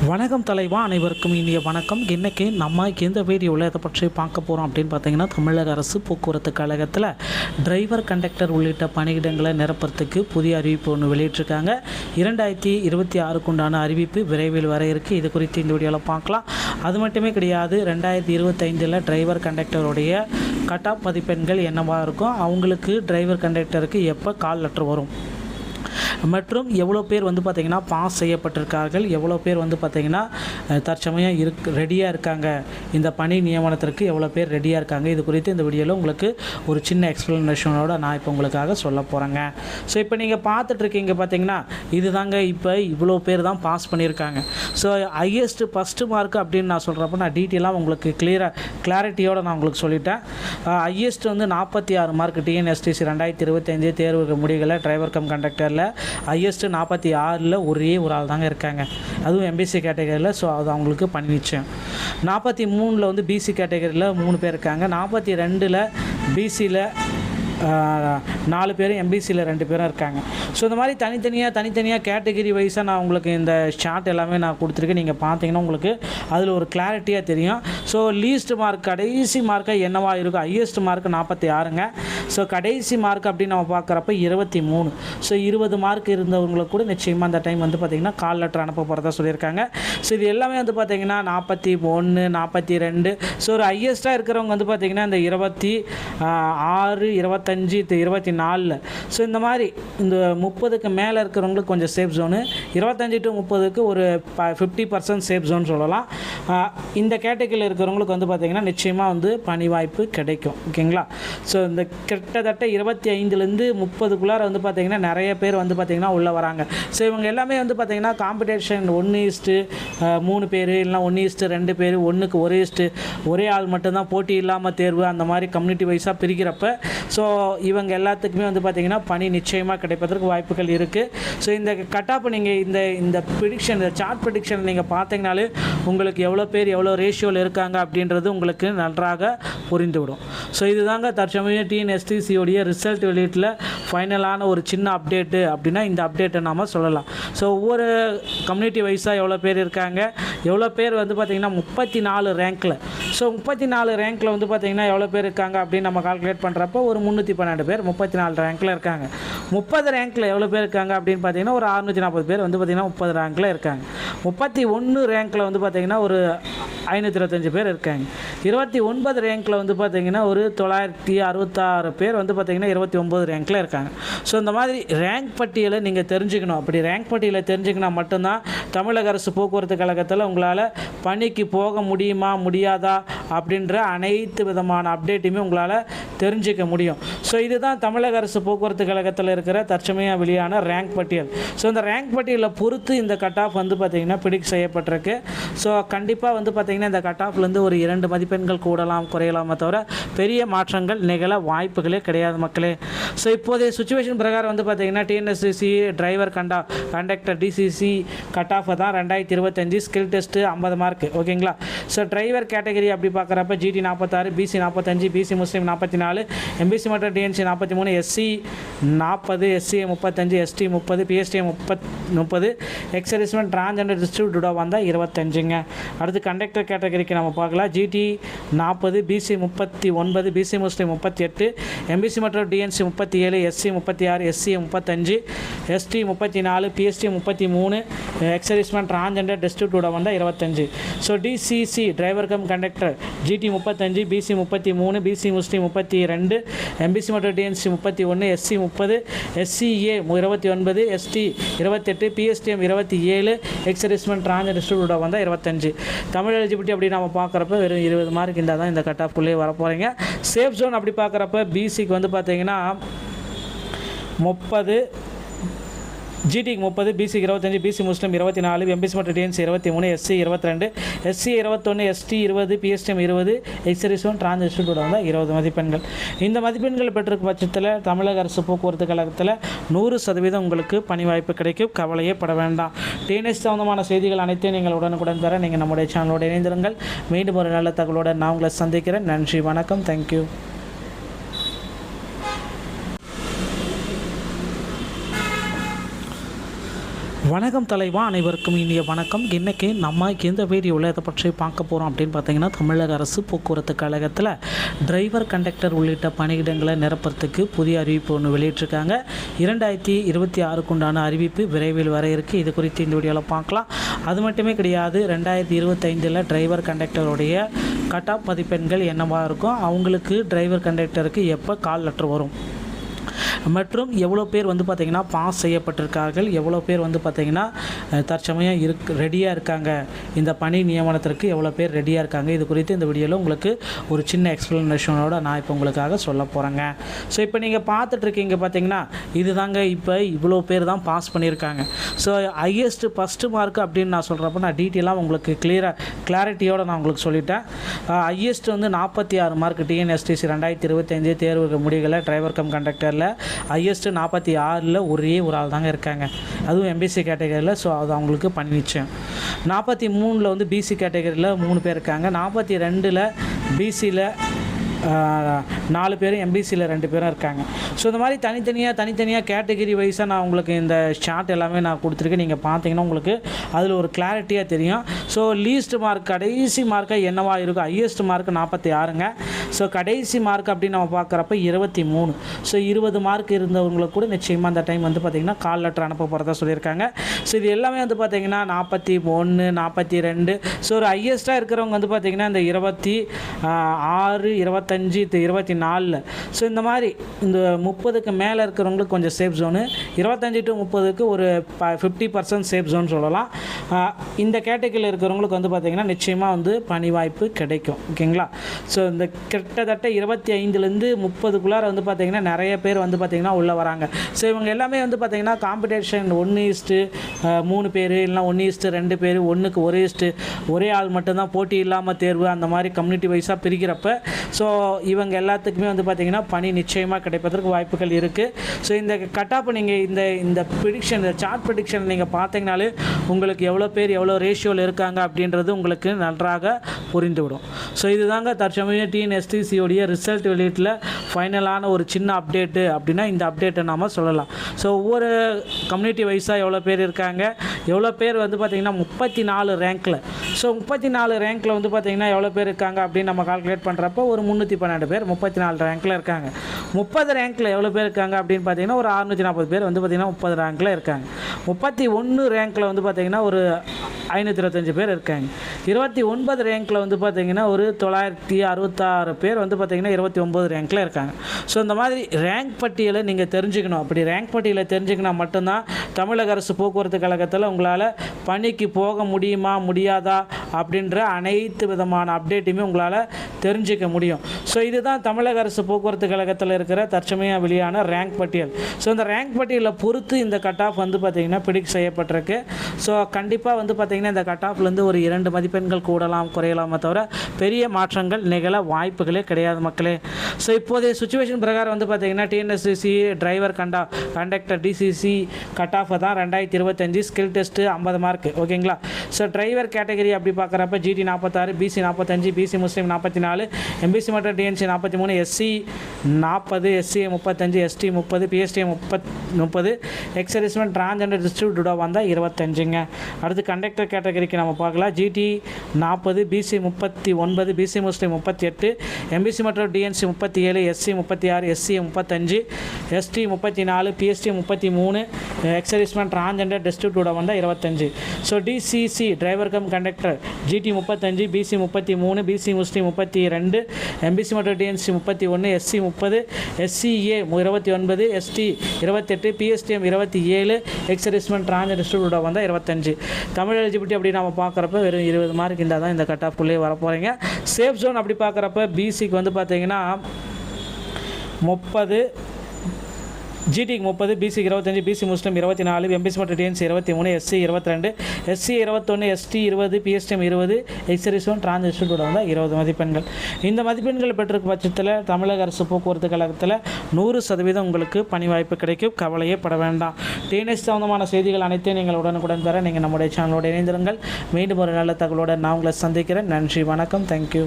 வணக்கம் தலைவா, அனைவருக்கும் இனிய வணக்கம். இன்றைக்கி நம்ம எந்த வீடியோவில் இதை பற்றி பார்க்க போகிறோம் அப்படின்னு பார்த்தீங்கன்னா, தமிழக அரசு போக்குவரத்து கழகத்தில் டிரைவர், கண்டக்டர் உள்ளிட்ட பணியிடங்களை நிரப்புறதுக்கு புதிய அறிவிப்பு ஒன்று வெளியிட்டிருக்காங்க. 2026 உண்டான அறிவிப்பு விரைவில் வர இருக்குது. இது குறித்து இந்த வீடியோவில் பார்க்கலாம். அது மட்டுமே கிடையாது, 2025 டிரைவர், கண்டக்டருடைய கட் ஆஃப் மதிப்பெண்கள் என்னவாக இருக்கும், அவங்களுக்கு டிரைவர், கண்டக்டருக்கு எப்போ கால் லெட்டர் வரும் மற்றும் எவ்வளோ பேர் பார்த்திங்கன்னா பாஸ் செய்யப்பட்டிருக்கார்கள், எவ்வளோ பேர் பார்த்திங்கன்னா தற்சமயம் ரெடியாக இருக்காங்க, இந்த பணி நியமனத்திற்கு எவ்வளோ பேர் ரெடியாக இருக்காங்க, இது குறித்து இந்த வீடியோவில் உங்களுக்கு ஒரு சின்ன எக்ஸ்ப்ளனேஷனோட நான் இப்போ உங்களுக்காக சொல்ல போகிறேங்க. ஸோ இப்போ நீங்கள் பார்த்துட்ருக்கீங்க பார்த்திங்கன்னா, இது தாங்க இப்போ இவ்வளோ பேர் தான் பாஸ் பண்ணியிருக்காங்க. ஸோ ஹையஸ்ட்டு ஃபஸ்ட்டு மார்க் அப்படின்னு நான் சொல்கிறப்ப நான் டீட்டெயிலாக உங்களுக்கு கிளாரிட்டியோடு நான் உங்களுக்கு சொல்லிட்டேன். ஹையஸ்ட் 46 மார்க் டிஎன்எஸ்டிசி 2025 தேர்வு முடிவுகளை டிரைவர் கம் கண்டக்டரில் ஹையஸ்ட்டு 46 ஒரே ஒரு ஆள் தாங்க இருக்காங்க, அதுவும் எம்பிசி கேட்டகரியில். ஸோ அது அவங்களுக்கு பண்ணி நிச்சயம். 43 பிசி கேட்டகரியில் 3 பேர் இருக்காங்க. 42 பிசியில் 4 பேரும், எம்பிசியில் 2 பேரும் இருக்காங்க. ஸோ இந்த மாதிரி தனித்தனியாக கேட்டகரி வைஸாக நான் உங்களுக்கு இந்த ஷார்ட் எல்லாமே நான் கொடுத்துருக்கேன். நீங்கள் பார்த்தீங்கன்னா உங்களுக்கு அதில் ஒரு கிளாரிட்டியாக தெரியும். ஸோ லீஸ்ட் மார்க், கடைசி மார்க்காக என்னவாக இருக்கும், ஹையஸ்ட் மார்க் 46ங்க. ஸோ கடைசி மார்க் அப்படின்னு நம்ம பார்க்குறப்ப 23. ஸோ 20 மார்க் இருந்தவங்களுக்கு கூட நிச்சயமாக அந்த டைம் பார்த்திங்கன்னா கால் லெட்டர் அனுப்ப போகிறதா சொல்லியிருக்காங்க. ஸோ இது எல்லாமே பார்த்திங்கன்னா 41, 42. ஸோ ஒரு ஹையஸ்ட்டாக இருக்கிறவங்க பார்த்திங்கன்னா இந்த 26, 25, 24. ஸோ இந்த மாதிரி இந்த 30க்கு மேலே இருக்கிறவங்களுக்கு கொஞ்சம் சேஃப் ஜோனு, 25 to 30க்கு ஒரு 50% சேஃப் ஜோன் சொல்லலாம். இந்த கேட்டகரியில் இருக்கிறவங்களுக்கு பார்த்திங்கன்னா நிச்சயமாக பணி வாய்ப்பு கிடைக்கும். ஓகேங்களா? ஸோ இந்த கிட்டத்தட்ட 25லேருந்து 30க்குள்ளார பார்த்திங்கன்னா நிறைய பேர் பார்த்திங்கன்னா உள்ளே வராங்க. ஸோ இவங்க எல்லாமே பார்த்திங்கன்னா காம்படிஷன் 1:3 பேர், இல்லைனா 1:2 பேர், 1:1 ஒரே ஆள் மட்டும்தான், போட்டி இல்லாமல் தேர்வு, அந்த மாதிரி கம்யூனிட்டி வைஸாக பிரிக்கிறப்ப ஸோ இவங்க எல்லாத்துக்குமே பார்த்திங்கன்னா பணி நிச்சயமாக கிடைப்பதற்கு வாய்ப்புகள் இருக்குது. ஸோ இந்த கட் ஆஃப் நீங்கள் இந்த ப்ரிடிக்ஷன், இந்த சார்ட் ப்ரிடிக்ஷன் நீங்கள் பார்த்தீங்கனாலே உங்களுக்கு எவ்வளோ பேர் எவ்வளோ ரேஷியோவில் இருக்காங்க அப்படின்றது உங்களுக்கு நன்றாக புரிந்துவிடும். ஸோ இதுதாங்க தற்சமயம் டிஎன்எஸ்டிசியோடைய ரிசல்ட் வெளியீட்டில் ஃபைனலான ஒரு சின்ன அப்டேட்டு அப்படின்னா இந்த அப்டேட்டை நாம் சொல்லலாம். ஸோ ஒவ்வொரு கம்யூனிட்டி வைஸாக எவ்வளோ பேர் இருக்காங்க, எவ்வளோ பேர் பார்த்திங்கன்னா 34 ரேங்க்கில். ஸோ 34 ரேங்க்கில் பார்த்திங்கன்னா எவ்வளோ பேர் இருக்காங்க அப்படின்னு நம்ம கால்குலேட் பண்ணுறப்போ ஒரு 312 பேர் 34 ரேங்க்கில் இருக்காங்க. 30 ரேங்க்கில் எவ்வளோ பேர் இருக்காங்க அப்படின்னு பார்த்தீங்கன்னா ஒரு 640 பேர் பார்த்திங்கன்னா 30 ரேங்க்கில் இருக்காங்க. 31 ரேங்க்கில் பார்த்திங்கன்னா ஒரு 525 பேர் இருக்காங்க. 29 ரேங்க்கில் பார்த்திங்கன்னா ஒரு 966 பேர் பார்த்திங்கன்னா 29 ரேங்க்கில் இருக்காங்க. ஸோ இந்த மாதிரி ரேங்க் பட்டியலை நீங்கள் தெரிஞ்சுக்கணும். அப்படி ரேங்க் பட்டியலை தெரிஞ்சுக்கினா மட்டும்தான் தமிழக அரசு போக்குவரத்து கழகத்தில் உங்களால் பணிக்கு போக முடியுமா முடியாதா அப்படின்ற அனைத்து விதமான அப்டேட்டுமே உங்களால் தெரிஞ்சிக்க முடியும். ஸோ இதுதான் தமிழக அரசு போக்குவரத்து கழகத்தில் இருக்கிற தற்சமயம் வெளியான ரேங்க் பட்டியல். ஸோ இந்த ரேங்க் பட்டியலை பொறுத்து இந்த கட் ஆஃப் பார்த்திங்கன்னா ப்ரிடிக்ட் செய்யப்பட்டிருக்கு. ஸோ கண்டிப்பாக பார்த்திங்கன்னா இந்த கட் ஆஃப்லேருந்து ஒரு 2 மதிப்பெண்கள் கூடலாம் குறையலாமே தவிர பெரிய மாற்றங்கள் நிகழ வாய்ப்புகளே கிடையாது மக்களே. ஸோ இப்போதைய சுச்சுவேஷன் பிரகாரம் பார்த்திங்கன்னா TNSTC driver, conductor DCC cut off தான் 2025 ஸ்கில் டெஸ்ட்டு 50 மார்க். ஓகேங்களா? ஸோ டிரைவர் கேட்டகரி அப்படி பார்க்குறப்ப GT 46, BC 45, BC Muslim 44, MBC மற்றும் DNC 43, SC 40, SC 35, ST 30, PST 30, ex servicemen transgender டிஸ்ட்ரிபியூட்டடாக வந்தால் 25ங்க. அடுத்து கண்டக்டர் கேட்டகரிக்கு நம்ம பார்க்கலாம். GT 40, BC 39, BC Muslim 38, MBC மற்றும் DNC 37, SC 36, SC 35, ST 34, PST 33, ex-servicemen transgender டிஸ்ட்ரிபியூட்டடாக வந்தால் 25. So DCC driver cum conductor GT 35, BC 33, BC Muslim 32, MBC மற்றும் DNC 31, SC 30, SCA 29, ST 28, PSTM 27, ex servicemen transgender டிஸ்ட்ரிபியூட்டடாக வந்தால் 25. தமிழ் எலிஜிபிலிட்டி அப்படி நம்ம பார்க்குறப்ப வெறும் 20 மார்க் இருந்தால் தான் இந்த கட் ஆஃப்குள்ளேயே வர போகிறீங்க. சேஃப் ஜோன் அப்படி பார்க்குறப்ப பிசிக்கு பார்த்திங்கன்னா 30, ஜிடிக்கு 30, பிசிக்கு 25, பிசி முஸ்லீம் 24, எம்பிசி மற்றும் DNC 23, SC 22, SC 21, ST 20, PSTM 20, ex servicemen transgender வந்தால் 20 மதிப்பெண்கள். இந்த மதிப்பெண்கள் பெற்றிருக்கும் பட்சத்தில் தமிழக அரசு போக்குவரத்து கழகத்தில் 100% உங்களுக்கு பணி வாய்ப்பு கிடைக்கும். கவலையே பட வேண்டாம். டிஎன்எஸ் சம்பந்தமான செய்திகள் அனைத்தையும் நீங்கள் உடனுக்குடன் பெற நீங்கள் நம்முடைய சேனலோடு இணைந்திருங்கள். மீண்டும் ஒரு நல்ல தகவலோடு நான் உங்களை சந்திக்கிறேன். நன்றி, வணக்கம், தேங்க்யூ. வணக்கம் தலைவா, அனைவருக்கும் இனிய வணக்கம். இன்றைக்கி நம்ம இந்த வீடியோவில் இதை பற்றி பார்க்க போகிறோம் அப்படின்னு பார்த்தீங்கன்னா, தமிழக அரசு போக்குவரத்து கழகத்தில் டிரைவர் கண்டக்டர் உள்ளிட்ட பணியிடங்களை நிரப்புறதுக்கு புதிய அறிவிப்பு ஒன்று வெளியிட்டிருக்காங்க. 2026 உண்டான அறிவிப்பு விரைவில் வர இருக்குது. இது குறித்து இந்த வீடியோவில் பார்க்கலாம். அது மட்டுமே கிடையாது, 2025 டிரைவர் கண்டக்டருடைய கட் ஆஃப் மதிப்பெண்கள் என்னவாக இருக்கும், அவங்களுக்கு டிரைவர் கண்டக்டருக்கு எப்போ கால் லெட்டர் வரும் மற்றும் எவ்வளோ பேர் வந்து பார்த்திங்கன்னா பாஸ் செய்யப்பட்டிருக்கார்கள், எவ்வளோ பேர் வந்து பார்த்திங்கன்னா தற்சமயம் ரெடியாக இருக்காங்க, இந்த பணி நியமனத்திற்கு எவ்வளோ பேர் ரெடியாக இருக்காங்க, இது குறித்து இந்த வீடியோவில் உங்களுக்கு ஒரு சின்ன எக்ஸ்ப்ளனேஷனோட நான் இப்போ உங்களுக்காக சொல்ல போகிறேங்க. ஸோ இப்போ நீங்கள் பார்த்துட்ருக்கீங்க பார்த்தீங்கன்னா, இது தாங்க இப்போ இவ்வளோ பேர் தான் பாஸ் பண்ணியிருக்காங்க. ஸோ ஹையஸ்ட்டு ஃபஸ்ட்டு மார்க் அப்படின்னு நான் சொல்கிறப்ப நான் டீட்டெயிலாக உங்களுக்கு கிளாரிட்டியோடு நான் உங்களுக்கு சொல்லிட்டேன். ஹையஸ்ட் வந்து 46 மார்க் டிஎன்எஸ்டிசி 2025 தேர்வு முடிவுகளை டிரைவர் கம் கண்டக்டரில் ஹையஸ்ட்டு 46 ஒரே ஒரு ஆள் தாங்க இருக்காங்க, அதுவும் எம்பிசி கேட்டகரியில். ஸோ அது அவங்களுக்கு பண்ணி நிச்சயம். 43 வந்து பிசி கேட்டகரியில் 3 பேர் இருக்காங்க. 42 பிசியில் 4 பேரும், எம்பிசியில் 2 பேரும் இருக்காங்க. ஸோ இந்த மாதிரி தனித்தனியாக கேட்டகரி வைஸாக நான் உங்களுக்கு இந்த ஷார்ட் எல்லாமே நான் கொடுத்துருக்கேன். நீங்கள் பார்த்தீங்கன்னா உங்களுக்கு அதில் ஒரு கிளாரிட்டியாக தெரியும். ஸோ லீஸ்ட் மார்க் கடைசி மார்க்காக என்னவாக இருக்கும், ஹையஸ்ட் மார்க் 46ங்க. ஸோ கடைசி மார்க் அப்படின்னு நம்ம பார்க்குறப்ப 23. ஸோ 20 மார்க் இருந்தவங்களுக்கு கூட நிச்சயமாக அந்த டைம் வந்து பார்த்திங்கன்னா கால் லெட்டர் அனுப்ப போகிறதா சொல்லியிருக்காங்க. ஸோ இது எல்லாமே வந்து பார்த்திங்கன்னா 41, 42. ஸோ ஒரு ஹையஸ்ட்டாக இருக்கிறவங்க வந்து பார்த்திங்கன்னா இந்த 26, 25, 24. ஸோ இந்த மாதிரி இந்த 30க்கு மேலே இருக்கிறவங்களுக்கு கொஞ்சம் சேஃப் ஜோனு, 25 to 30க்கு ஒரு 50% சேஃப் ஜோன் சொல்லலாம். இந்த கேட்டகரியில் இருக்கிறவங்களுக்கு வந்து பார்த்திங்கன்னா நிச்சயமாக வந்து பணி வாய்ப்பு கிடைக்கும். ஓகேங்களா? ஸோ இந்த கிட்டத்தட்ட 25லேருந்து 30க்குள்ளார வந்து பார்த்திங்கன்னா நிறைய பேர் வந்து பார்த்திங்கன்னா உள்ளே வராங்க. ஸோ இவங்க எல்லாமே வந்து பார்த்திங்கன்னா காம்படிஷன் 1:3 பேர், இல்லைனா 1:2 பேர், 1:1 ஒரே ஆள் மட்டும்தான், போட்டி இல்லாமல் தேர்வு, அந்த மாதிரி கம்யூனிட்டி வைஸாக பிரிக்கிறப்ப ஸோ இவங்க எல்லாத்துக்குமே வந்து பார்த்திங்கன்னா பணி நிச்சயமாக கிடைப்பதற்கு வாய்ப்புகள் இருக்குது. ஸோ இந்த கட்டாப் நீங்கள் இந்த ப்ரிடிக்ஷன், இந்த சார்ட் ப்ரிடிக்ஷன் நீங்கள் பார்த்தீங்கனாலே உங்களுக்கு எவ்வளோ பேர் எவ்வளோ ரேஷியோவில் இருக்காங்க அப்படின்றது உங்களுக்கு நன்றாக புரிந்துவிடும். ஸோ இதுதாங்க தற்சமயம் டிஎன்எஸ்டிசியோடைய ரிசல்ட் வெளியீட்டில் ஃபைனலான ஒரு சின்ன அப்டேட்டு அப்படின்னா இந்த அப்டேட்டை நாம் சொல்லலாம். ஸோ ஒவ்வொரு கம்யூனிட்டி வைஸாக எவ்வளோ பேர் இருக்காங்க, எவ்வளோ பேர் வந்து பார்த்திங்கன்னா 34 ரேங்க்கில். ஸோ 34 ரேங்க்கில் வந்து பார்த்திங்கன்னா எவ்வளோ பேர் இருக்காங்க அப்படின்னு நம்ம கால்குலேட் பண்ணுறப்போ ஒரு 312 பேர் 34 ரேங்க்கில் இருக்காங்க. 30 ரேங்க்கில் எவ்வளோ பேர் இருக்காங்க அப்படின்னு பார்த்தீங்கன்னா ஒரு 640 பேர் வந்து பார்த்திங்கன்னா 30 ரேங்க்கில் இருக்காங்க. 31 ரேங்க்கில் வந்து பார்த்திங்கன்னா ஒரு 525 பேர் இருக்காங்க. 29 ரேங்க்கில் வந்து பார்த்திங்கன்னா ஒரு 966 பேர் வந்து பார்த்திங்கன்னா 29 ரேங்க்கில் இருக்காங்க. ஸோ இந்த மாதிரி ரேங்க் பட்டியலை நீங்கள் தெரிஞ்சுக்கணும். அப்படி ரேங்க் பட்டியலை தெரிஞ்சுக்கினா மட்டும்தான் தமிழக அரசு போக்குவரத்து கழகத்தில் உங்களால் பணிக்கு போக முடியுமா முடியாதா அப்படின்ற அனைத்து விதமான அப்டேட்டுமே உங்களால் தெரிஞ்சிக்க முடியும். ஸோ இதுதான் தமிழக அரசு போக்குவரத்து கழகத்தில் இருக்கிற தற்சமயம் வெளியான ரேங்க் பட்டியல். ஸோ இந்த ரேங்க் பட்டியலில் பொறுத்து இந்த கட் ஆஃப் வந்து பார்த்திங்கன்னா ப்ரிடிக்ட் செய்யப்பட்டிருக்கு. ஸோ கண்டிப்பாக வந்து பார்த்திங்கன்னா இந்த கட் ஆஃப்லேருந்து ஒரு 2 மதிப்பெண்கள் கூடலாம் குறையலாமே தவிர பெரிய மாற்றங்கள் நிகழ வாய்ப்புகளே கிடையாது மக்களே. ஸோ இப்போதைய சுச்சுவேஷன் பிரகாரம் வந்து பார்த்திங்கன்னா TNSTC driver conductor DCC cut off தான் 2025 ஸ்கில் டெஸ்ட்டு 50 மார்க். ஓகேங்களா? ஸோ டிரைவர் கேட்டகரி அப்படி பார்க்குறப்ப GT 46, BC 45, BC Muslim 44, MBC மற்றும் DNC 43, SC 40, SC 35, ST 30, PST 30, ex servicemen transgender டிஸ்ட்ரிபியூட்டடாக வந்தால் 25ங்க. அடுத்து கண்டக்டர் கேட்டகரிக்கு நம்ம பார்க்கலாம். GT 40, BC 39, BC Muslim 38, MBC மற்றும் DNC 37, SC 36, SC 35, ST 34, PST 33, எக்ஸரிஸ்மெண்ட் transgender டிஸ்ட்ரிபியூட்டடாக வந்தால் 25. So DCC driver cum conductor GT 35, BC 33, BC Muslim 32, MBC மற்றும் DNC 31, SC 30, SCA 29, ST 28, PSTM 27, ex servicemen transgender டிஸ்ட்ரிபியூட்டடாக வந்தால் 25. தமிழ் எலிஜிபிலிட்டி அப்படி நம்ம பார்க்குறப்ப வெறும் 20 மார்க் இருந்தால் தான் இந்த கட் ஆஃப்குள்ளேயே வர போகிறீங்க. சேஃப் ஜோன் அப்படி பார்க்குறப்ப பிசிக்கு வந்து பார்த்திங்கன்னா 30, ஜிடிக்கு 30, பிசிக்கு 25, பிசி முஸ்லீம் 24, எம்பிசி மற்றும் DNC 23, SC 22, SC 21, ST 20, PSTM 20, ex servicemen transgender வந்தால் 20 மதிப்பெண்கள். இந்த மதிப்பெண்கள் பெற்றிருக்கும் பட்சத்தில் தமிழக அரசு போக்குவரத்து கழகத்தில் 100% உங்களுக்கு பணி வாய்ப்பு கிடைக்கும். கவலையே பட வேண்டாம். டிஎன்எஸ் சம்பந்தமான செய்திகள் அனைத்தையும் நீங்கள் உடனுக்குடன் பெற நீங்கள் நம்முடைய சேனலோடு இணைந்திருங்கள். மீண்டும் ஒரு நல்ல தகவலோடு நான் உங்களை சந்திக்கிறேன். நன்றி, வணக்கம், தேங்க்யூ.